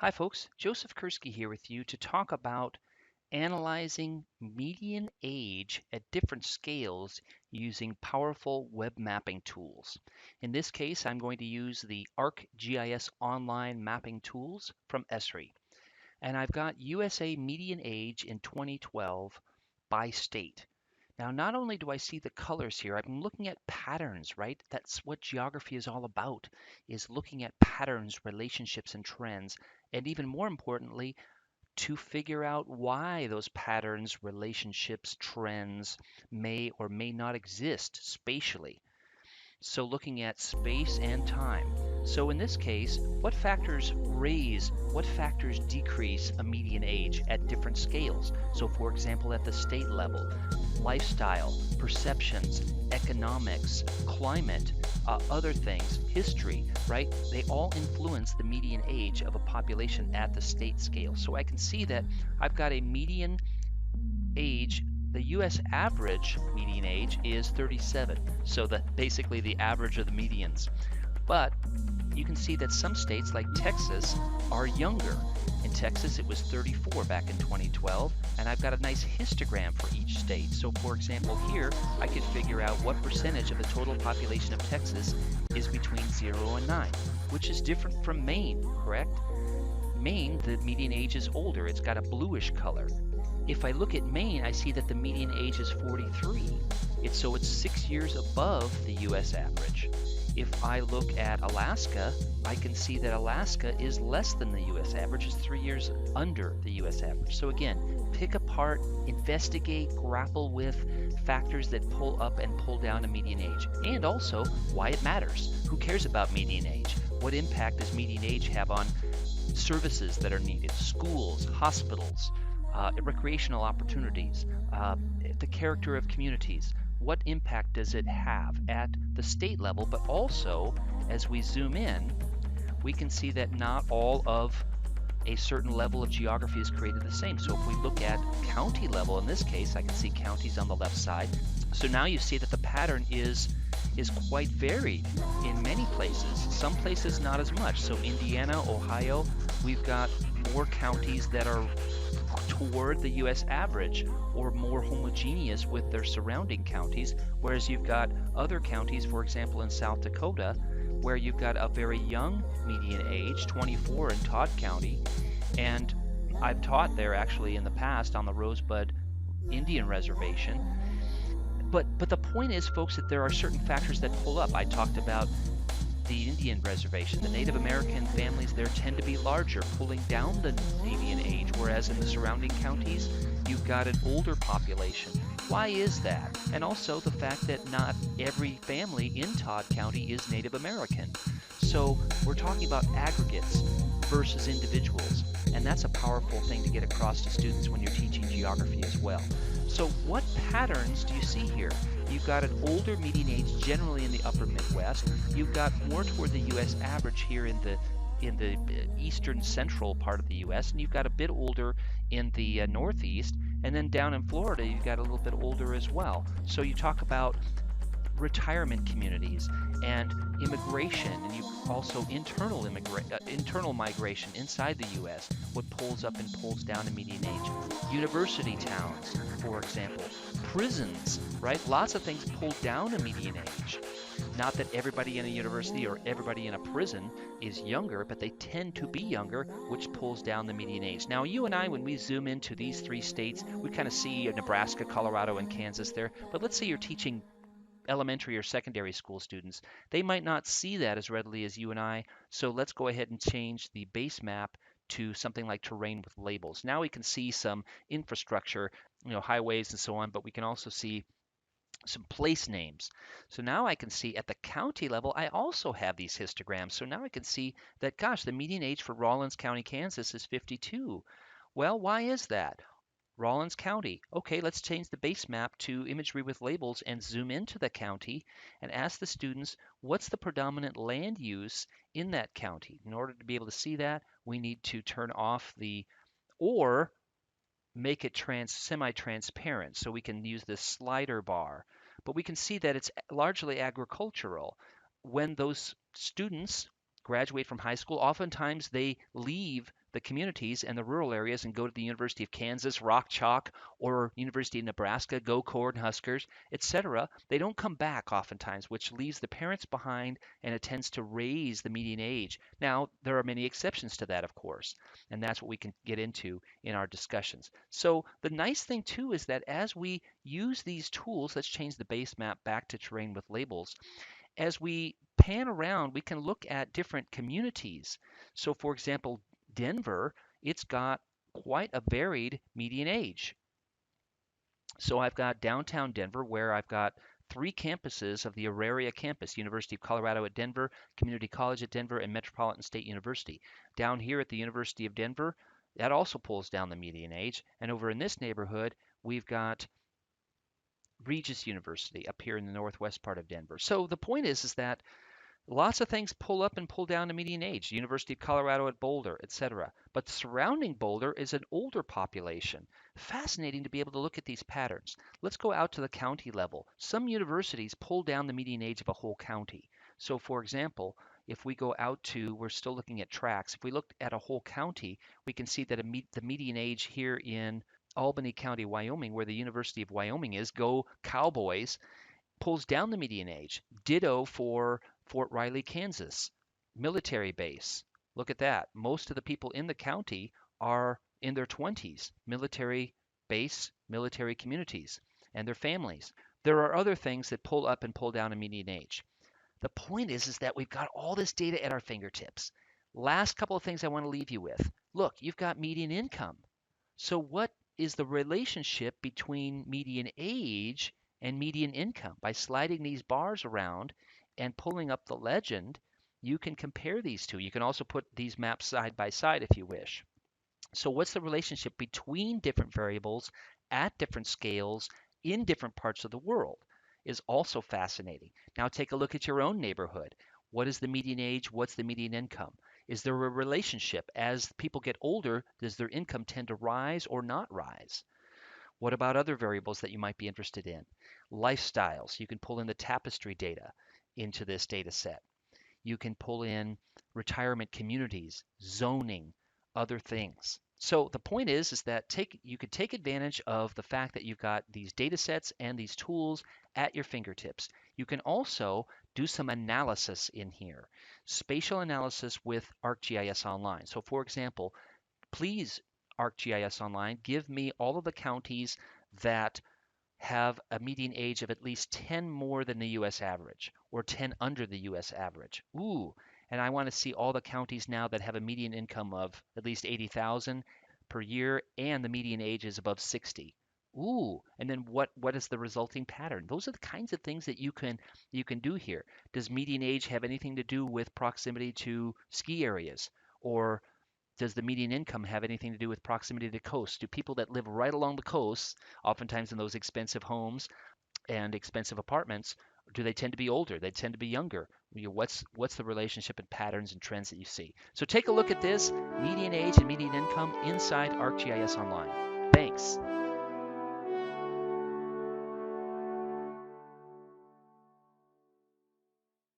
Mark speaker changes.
Speaker 1: Hi folks, Joseph Kursky here with you to talk about analyzing median age at different scales using powerful web mapping tools. In this case, I'm going to use the ArcGIS Online mapping tools from Esri. And I've got USA median age in 2012 by state. Now, not only do I see the colors here, I'm looking at patterns, right? That's what geography is all about, is looking at patterns, relationships, and trends. And even more importantly, to figure out why those patterns, relationships, trends may or may not exist spatially. So looking at space and time. So in this case, what factors raise, what factors decrease a median age at different scales? So for example, at the state level, lifestyle, perceptions, economics, climate, other things, history, right? They all influence the median age of a population at the state scale. So I can see that I've got a median age, the US average median age is 37. So basically the average of the medians. But you can see that some states like Texas are younger. In Texas, it was 34 back in 2012, and I've got a nice histogram for each state. So for example, here, I could figure out what percentage of the total population of Texas is between 0 and 9, which is different from Maine, correct? Maine, the median age is older. It's got a bluish color. If I look at Maine, I see that the median age is 43. So it's 6 years above the US average. If I look at Alaska, I can see that Alaska is less than the US average, is 3 years under the US average. So again, pick apart, investigate, grapple with factors that pull up and pull down a median age, and also why it matters. Who cares about median age? What impact does median age have on services that are needed, schools, hospitals, recreational opportunities, the character of communities? What impact does it have at the state level? But also, as we zoom in, we can see that not all of a certain level of geography is created the same. So if we look at county level, in this case, I can see counties on the left side. So now you see that the pattern is quite varied in many places. Some places not as much. So Indiana, Ohio, we've got more counties that are toward the US average or more homogeneous with their surrounding counties, whereas you've got other counties, for example in South Dakota, where you've got a very young median age, 24 in Todd County, and I've taught there actually in the past on the Rosebud Indian Reservation. But the point is, folks, that there are certain factors that pull up. I talked about the Indian reservation. The Native American families there tend to be larger, pulling down the median age, whereas in the surrounding counties, you've got an older population. Why is that? And also the fact that not every family in Todd County is Native American. So we're talking about aggregates versus individuals, and that's a powerful thing to get across to students when you're teaching geography as well. So what patterns do you see here? You've got an older median age generally in the upper Midwest. You've got more toward the US average here in the eastern central part of the US, and you've got a bit older in the northeast, and then down in Florida you've got a little bit older as well. So you talk about retirement communities and immigration, and you also internal migration inside the U.S. what pulls up and pulls down a median age. University towns, for example, prisons, right? Lots of things pull down a median age. Not that everybody in a university or everybody in a prison is younger, but they tend to be younger, which pulls down the median age. Now, you and I, when we zoom into these three states, we kind of see Nebraska, Colorado, and Kansas there. But let's say you're teaching elementary or secondary school students. They might not see that as readily as you and I. So let's go ahead and change the base map to something like terrain with labels. Now we can see some infrastructure, highways and so on, but we can also see some place names. So now I can see at the county level, I also have these histograms. So now I can see that, gosh, the median age for Rawlins County, Kansas is 52. Well, why is that? Rawlins County. Okay, let's change the base map to imagery with labels and zoom into the county and ask the students what's the predominant land use in that county. In order to be able to see that, we need to turn off or make it semi-transparent so we can use this slider bar. But we can see that it's largely agricultural. When those students graduate from high school, oftentimes they leave the communities and the rural areas and go to the University of Kansas, Rock Chalk, or University of Nebraska, go Cornhuskers, etc., they don't come back oftentimes, which leaves the parents behind and it tends to raise the median age. Now, there are many exceptions to that, of course, and that's what we can get into in our discussions. So the nice thing too is that as we use these tools, let's change the base map back to terrain with labels. As we pan around, we can look at different communities. So for example, Denver, it's got quite a varied median age. So I've got downtown Denver where I've got three campuses of the Auraria campus, University of Colorado at Denver, Community College at Denver, and Metropolitan State University. Down here at the University of Denver, that also pulls down the median age. And over in this neighborhood, we've got Regis University up here in the northwest part of Denver. So the point is that lots of things pull up and pull down the median age. University of Colorado at Boulder, etc. But surrounding Boulder is an older population. Fascinating to be able to look at these patterns. Let's go out to the county level. Some universities pull down the median age of a whole county. So for example, if we go out to, we're still looking at tracts. If we look at a whole county, we can see that the median age here in Albany County, Wyoming, where the University of Wyoming is, go Cowboys, pulls down the median age. Ditto for Fort Riley, Kansas, military base. Look at that. Most of the people in the county are in their 20s, military base, military communities, and their families. There are other things that pull up and pull down a median age. The point is that we've got all this data at our fingertips. Last couple of things I want to leave you with. Look, you've got median income. So what is the relationship between median age and median income? By sliding these bars around and pulling up the legend, you can compare these two. You can also put these maps side by side if you wish. So what's the relationship between different variables at different scales in different parts of the world is also fascinating. Now take a look at your own neighborhood. What is the median age? What's the median income? Is there a relationship? As people get older, does their income tend to rise or not rise? What about other variables that you might be interested in? Lifestyles. You can pull in the tapestry data into this data set. You can pull in retirement communities, zoning, other things. So the point is that you could take advantage of the fact that you've got these data sets and these tools at your fingertips. You can also do some analysis in here. Spatial analysis with ArcGIS Online. So for example, please, ArcGIS Online, give me all of the counties that have a median age of at least 10 more than the US average or 10 under the US average. Ooh, and I want to see all the counties now that have a median income of at least 80,000 per year and the median age is above 60. Ooh, and then what is the resulting pattern? Those are the kinds of things that you can do here. Does median age have anything to do with proximity to ski areas? Or does the median income have anything to do with proximity to coast? Do people that live right along the coast, oftentimes in those expensive homes and expensive apartments, do they tend to be older? They tend to be younger. What's the relationship and patterns and trends that you see? So take a look at this median age and median income inside ArcGIS Online. Thanks.